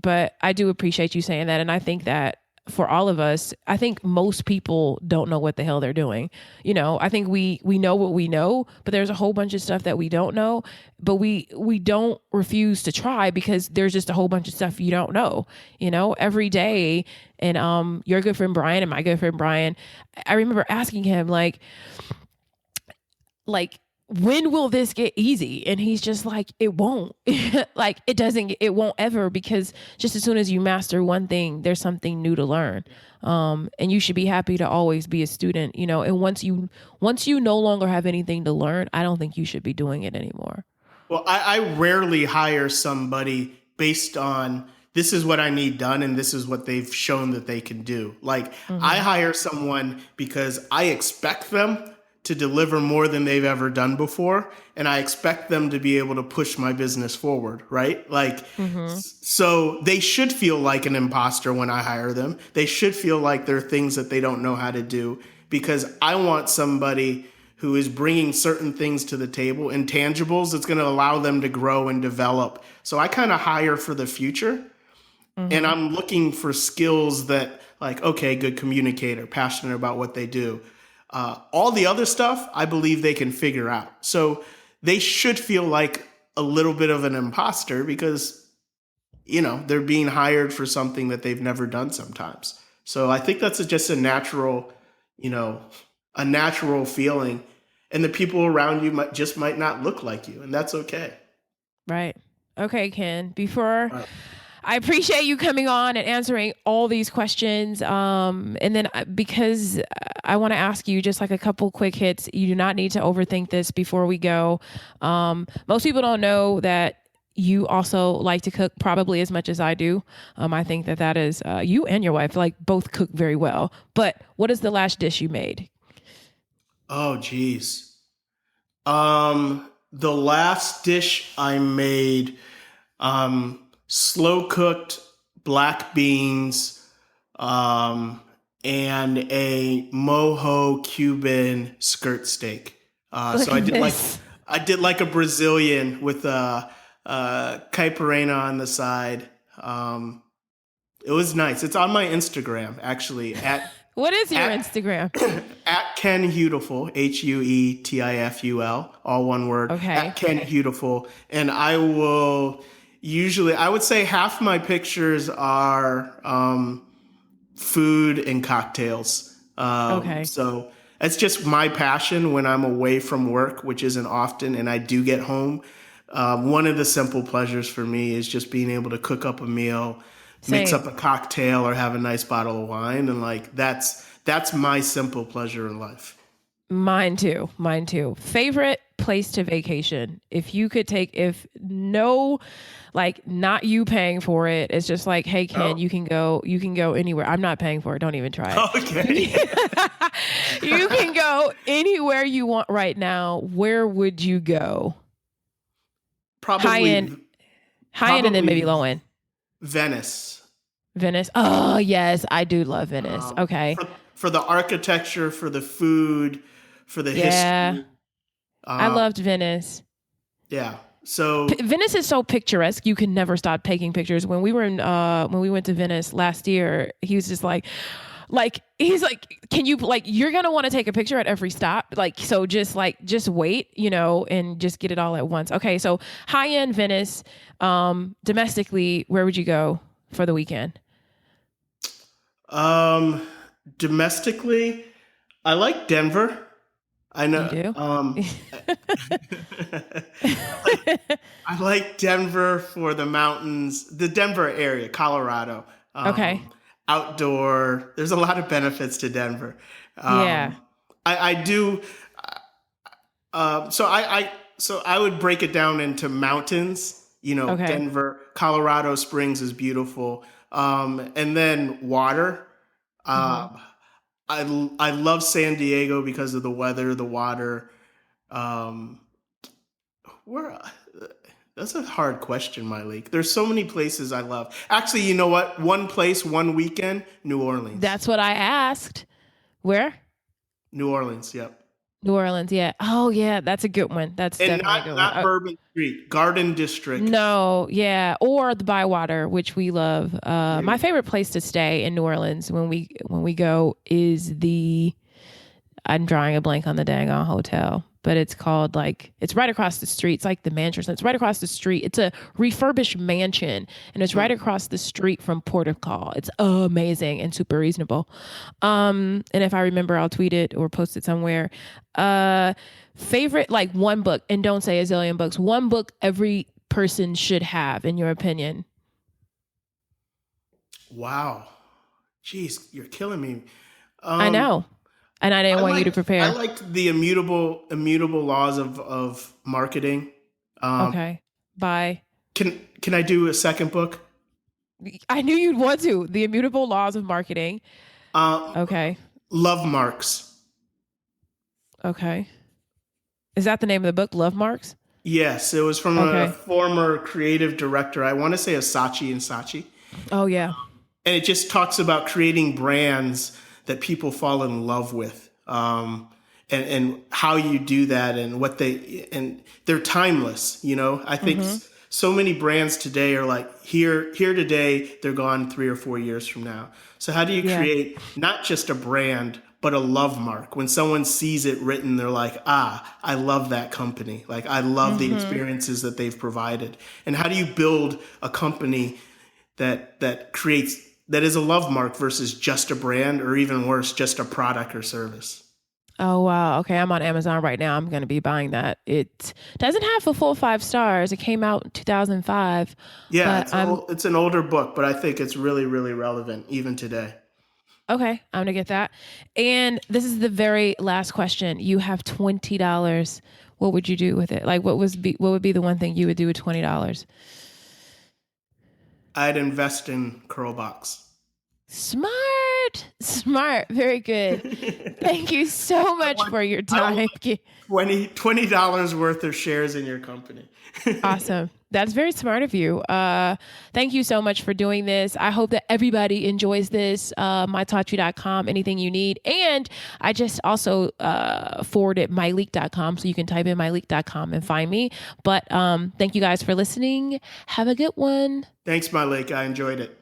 But I do appreciate you saying that. And I think that for all of us, I think most people don't know what the hell they're doing. I think we know what we know, but there's a whole bunch of stuff that we don't know, but we don't refuse to try because there's just a whole bunch of stuff you don't know, every day. And your good friend Brian and my good friend Brian, I remember asking him like, when will this get easy? And he's just like, it won't. Like, it won't ever, because just as soon as you master one thing, there's something new to learn. And you should be happy to always be a student, and once you no longer have anything to learn, I don't think you should be doing it anymore. Well, I rarely hire somebody based on, this is what I need done and this is what they've shown that they can do. Like, I hire someone because I expect them to deliver more than they've ever done before. And I expect them to be able to push my business forward, right? Like, so they should feel like an imposter when I hire them. They should feel like there are things that they don't know how to do, because I want somebody who is bringing certain things to the table, intangibles that's going to allow them to grow and develop. So I kind of hire for the future. And I'm looking for skills that, like, okay, good communicator, passionate about what they do. All the other stuff, I believe they can figure out. So they should feel like a little bit of an imposter because, they're being hired for something that they've never done sometimes. So I think that's just a natural feeling. And the people around you might not look like you, and that's okay. Right. Okay, Ken, I appreciate you coming on and answering all these questions. And then because I want to ask you just like a couple quick hits, you do not need to overthink this before we go. Most people don't know that you also like to cook probably as much as I do. I think that is you and your wife like both cook very well. But what is the last dish you made? Oh, geez. The last dish I made, slow cooked black beans, and a mojo Cuban skirt steak. So I did like a Brazilian with a caipirinha on the side. It was nice. It's on my Instagram, actually. What is your Instagram? At Ken Hutiful, Huetiful, all one word. Okay. At Ken Hutiful. And I would say half my pictures are food and cocktails. Okay. So it's just my passion when I'm away from work, which isn't often, and I do get home. One of the simple pleasures for me is just being able to cook up a meal, mix up a cocktail, or have a nice bottle of wine, and like that's my simple pleasure in life. Mine too. Favorite place to vacation? If you could not you paying for it. It's just like, hey, Ken, you can go anywhere. I'm not paying for it. Don't even try it. Okay. You can go anywhere you want right now. Where would you go? Probably high end and then maybe low end. Venice. Oh yes, I do love Venice. Okay. For the architecture, for the food, for the history. I loved Venice. Yeah. So Venice is so picturesque. You can never stop taking pictures. When we went to Venice last year, he was just he's like, can you you're going to want to take a picture at every stop. So just wait, and just get it all at once. Okay. So high end Venice, domestically, where would you go for the weekend? Domestically, I like Denver. I know. You do? I like Denver for the mountains, the Denver area, Colorado. Okay. Outdoor. There's a lot of benefits to Denver. Yeah. I do. So I would break it down into mountains. Okay. Denver, Colorado Springs is beautiful. And then water. I love San Diego because of the weather, the water. That's a hard question, Myleik. There's so many places I love. Actually, you know what? One place, one weekend, New Orleans. That's what I asked. Where? New Orleans, yep. New Orleans, yeah. Oh, yeah, that's a good one. That's definitely a good one. Not Bourbon Street, Garden District. No, yeah, or the Bywater, which we love. My favorite place to stay in New Orleans when we go is I'm drawing a blank on the dang on hotel, but it's called it's right across the street. It's like the mansion. It's right across the street. It's a refurbished mansion, and it's right across the street from Port of Call. It's amazing and super reasonable. And if I remember, I'll tweet it or post it somewhere. Favorite, one book, and don't say a zillion books. One book every person should have, in your opinion. Wow. Jeez, you're killing me. I know. And I didn't want you to prepare. I liked the immutable laws of marketing. Okay. Bye. Can I do a second book? I knew you'd want to. The Immutable Laws of Marketing. Okay. Love Marks. Okay. Is that the name of the book? Love Marks? Yes. It was from a former creative director. I want to say Saatchi and Saatchi. Oh, yeah. And it just talks about creating brands that people fall in love with, and how you do that, and they're timeless. I think so many brands today are like here today, they're gone 3 or 4 years from now. So how do you create not just a brand, but a love mark? When someone sees it written, they're like, I love that company. Like, I love the experiences that they've provided. And how do you build a company that is a love mark versus just a brand, or even worse, just a product or service? Oh, wow. Okay. I'm on Amazon right now. I'm going to be buying that. It doesn't have a full 5 stars. It came out in 2005. Yeah, it's an older book, but I think it's really, really relevant even today. Okay. I'm going to get that. And this is the very last question. You have $20. What would you do with it? What would be the one thing you would do with $20? I'd invest in Curlbox. Smart. Very good. Thank you so much for your time. $20 worth of shares in your company. Awesome. That's very smart of you. Thank you so much for doing this. I hope that everybody enjoys this. mytaughtyou.com, anything you need. And I just also forwarded myleak.com, so you can type in myleak.com and find me. But thank you guys for listening. Have a good one. Thanks, Malik. I enjoyed it.